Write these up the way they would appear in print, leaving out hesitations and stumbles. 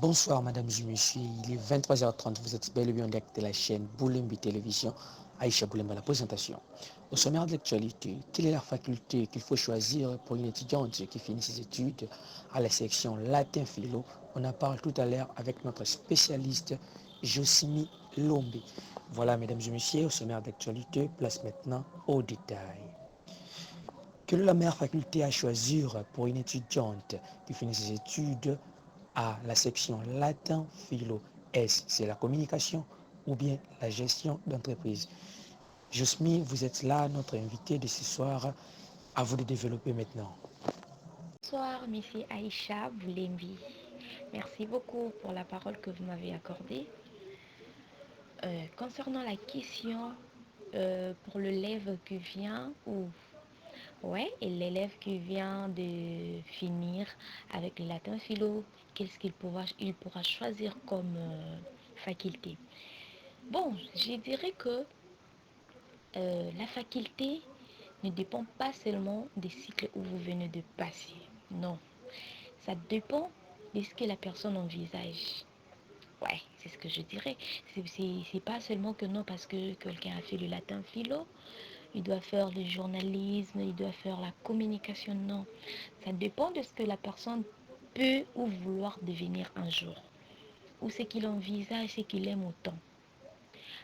Bonsoir, mesdames et messieurs. Il est 23h30. Vous êtes bel et bien en direct de la chaîne Boulembi Télévision. Aïcha Boulemba, la présentation. Au sommaire de l'actualité, quelle est la faculté qu'il faut choisir pour une étudiante qui finit ses études à la section latin-philo? On en parle tout à l'heure avec notre spécialiste Josimi Lombe. Voilà, mesdames et messieurs, au sommaire d'actualité, place maintenant au détail. Quelle est la meilleure faculté à choisir pour une étudiante qui finit ses études à la section latin-philo? Est-ce c'est la communication ou bien la gestion d'entreprise? Josmi, vous êtes là, notre invité de ce soir. À vous de développer maintenant. Bonsoir, Missy Aïcha Boulembi. Merci beaucoup pour la parole que vous m'avez accordée. Concernant la question pour l'élève qui vient ou ouais, et l'élève qui vient de finir avec le latin philo, qu'est-ce qu'il pourra choisir comme faculté? Bon, je dirais que la faculté ne dépend pas seulement des cycles où vous venez de passer. Non, ça dépend de ce que la personne envisage. Ouais, c'est ce que je dirais. C'est pas seulement que non, parce que quelqu'un a fait le latin philo, il doit faire le journalisme, il doit faire la communication. Non, ça dépend de ce que la personne peut ou vouloir devenir un jour, ou ce qu'il envisage, ce qu'il aime autant.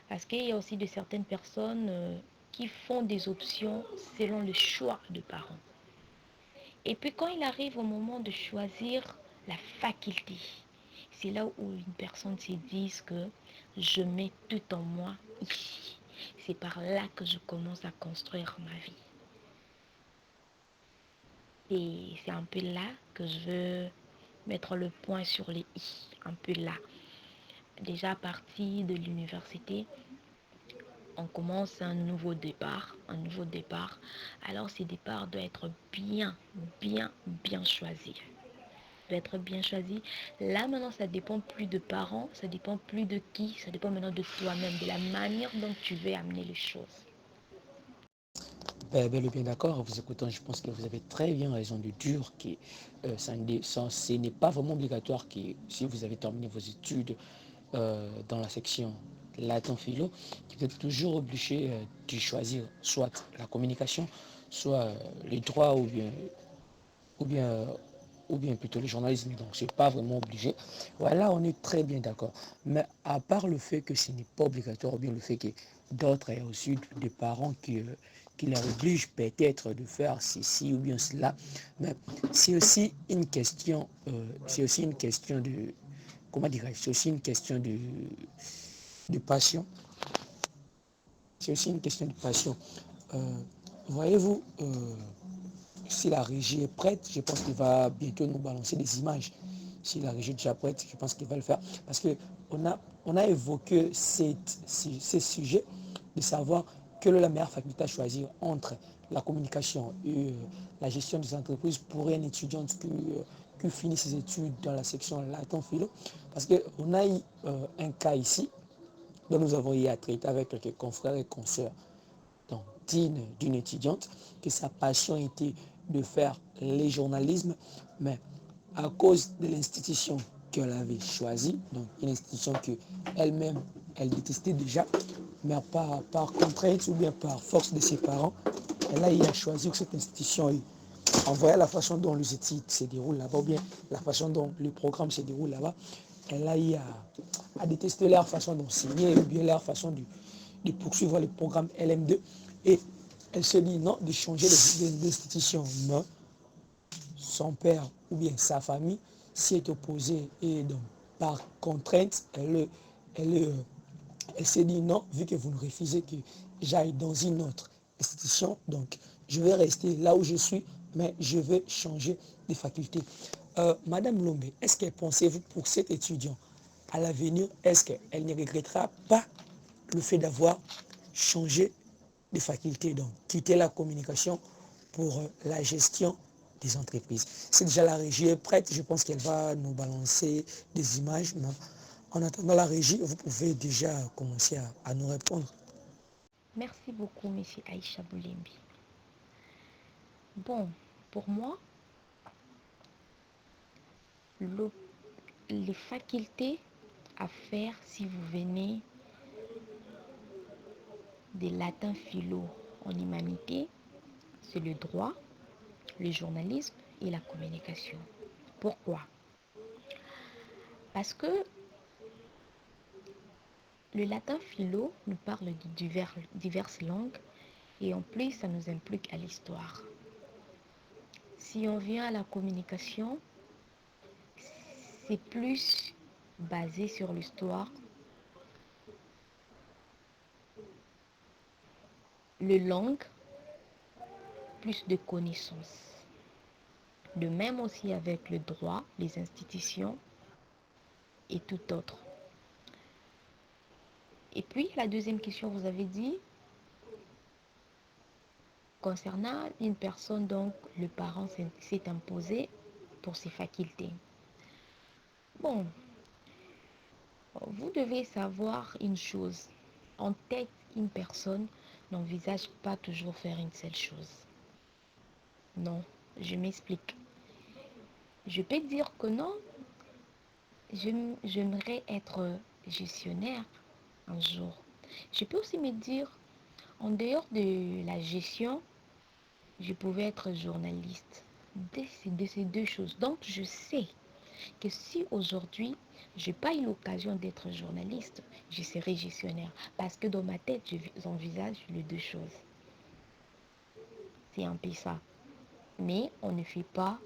Parce qu'il y a aussi de certaines personnes qui font des options selon le choix de parents. Et puis quand il arrive au moment de choisir la faculté, c'est là où une personne se dit que je mets tout en moi ici. C'est par là que je commence à construire ma vie. Et c'est un peu là que je veux mettre le point sur les i. Un peu là. Déjà à partir de l'université, on commence un nouveau départ. Un nouveau départ. Alors ce départ doit être bien choisi. D'être bien choisi. Là maintenant, ça dépend plus de parents, ça dépend plus de qui, ça dépend maintenant de toi-même, de la manière dont tu veux amener les choses. Bel et bien d'accord, en vous écoutant, je pense que vous avez très bien raison de dire que ce n'est pas vraiment obligatoire que si vous avez terminé vos études dans la section latin-philo, vous êtes toujours obligé de choisir soit la communication, soit les droits ou bien, euh, ou bien plutôt le journalisme. Donc, c'est pas vraiment obligé. Voilà, on est très bien d'accord. Mais à part le fait que ce n'est pas obligatoire, ou bien le fait que d'autres aient aussi des parents qui leur obligent peut-être de faire ceci ou bien cela, mais c'est aussi une question de, comment dirais-je, c'est aussi une question de passion. C'est aussi une question de passion. Euh, voyez-vous, si la régie est prête, je pense qu'il va bientôt nous balancer des images. Si la régie est déjà prête, je pense qu'il va le faire. Parce qu'on a évoqué ces sujets de savoir quelle est la meilleure faculté à choisir entre la communication et la gestion des entreprises pour un étudiant qui finit ses études dans la section latin philo. Parce qu'on a eu un cas ici dont nous avons eu à traiter avec quelques confrères et consoeurs donc, d'une étudiante, que sa passion était de faire les journalismes, mais à cause de l'institution qu'elle avait choisie, donc une institution qu'elle-même, elle détestait déjà, mais par contrainte ou bien par force de ses parents, elle a choisi cette institution. En voyant la façon dont les études se déroulent là-bas, ou bien la façon dont le programme se déroule là-bas, elle a eu à détester leur façon d'enseigner ou bien leur façon de poursuivre le programme LM2. Et elle se dit non, de changer d'institution. Mais son père ou bien sa famille s'y est opposée et donc par contrainte, elle, elle s'est dit non, vu que vous ne refusez que j'aille dans une autre institution, donc je vais rester là où je suis, mais je vais changer de faculté. Madame Lombe, est-ce que pensez-vous pour cet étudiant à l'avenir, est-ce qu'elle ne regrettera pas le fait d'avoir changé de faculté, donc quitter la communication pour la gestion des entreprises? C'est déjà la régie est prête, je pense qu'elle va nous balancer des images. Mais en attendant la régie, vous pouvez déjà commencer à nous répondre. Merci beaucoup, Monsieur Aïcha Boulembi. Bon, pour moi, les facultés à faire si vous venez des latins philo en humanité, c'est le droit, le journalisme et la communication. Pourquoi? Parce que le latin philo nous parle de diverses langues et en plus ça nous implique à l'histoire. Si on vient à la communication, c'est plus basé sur l'histoire, les langues, plus de connaissances. De même aussi avec le droit, les institutions et tout autre. Et puis la deuxième question, vous avez dit, concernant une personne, donc le parent s'est imposé pour ses facultés. Bon, vous devez savoir une chose. En tête, une personne n'envisage pas toujours faire une seule chose. Non, je m'explique. Je peux dire que non, j'aimerais être gestionnaire un jour. Je peux aussi me dire, en dehors de la gestion, je pouvais être journaliste. De ces deux choses. Donc, je sais que si aujourd'hui, je n'ai pas eu l'occasion d'être journaliste, je serai gestionnaire. Parce que dans ma tête, j'envisage les deux choses. C'est un peu ça. Mais on ne fait pas,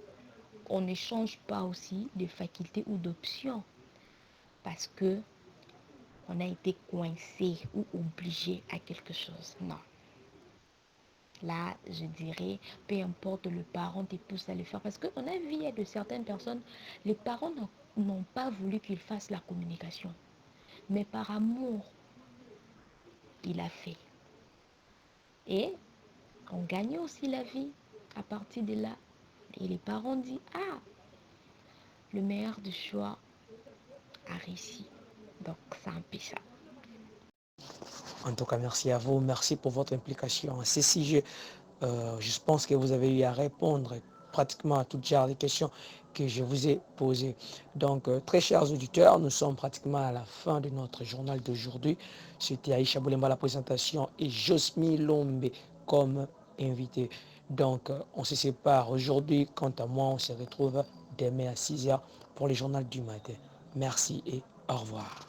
on ne change pas aussi de faculté ou d'option. Parce que on a été coincé ou obligé à quelque chose. Non. Là, je dirais, peu importe, le parent te pousse à le faire. Parce qu'on a vu de certaines personnes, les parents n'ont pas voulu qu'ils fassent la communication. Mais par amour, il a fait. Et on gagne aussi la vie à partir de là. Et les parents disent, ah, le meilleur du choix a réussi. Donc, c'est un peu ça. En tout cas, merci à vous. Merci pour votre implication à ces sujets. Je pense que vous avez eu à répondre pratiquement à toutes genre de questions que je vous ai posées. Donc, très chers auditeurs, nous sommes pratiquement à la fin de notre journal d'aujourd'hui. C'était Aïcha Boulemba à la présentation et Josmi Lombe comme invité. Donc, on se sépare aujourd'hui. Quant à moi, on se retrouve demain à 6 h pour le journal du matin. Merci et au revoir.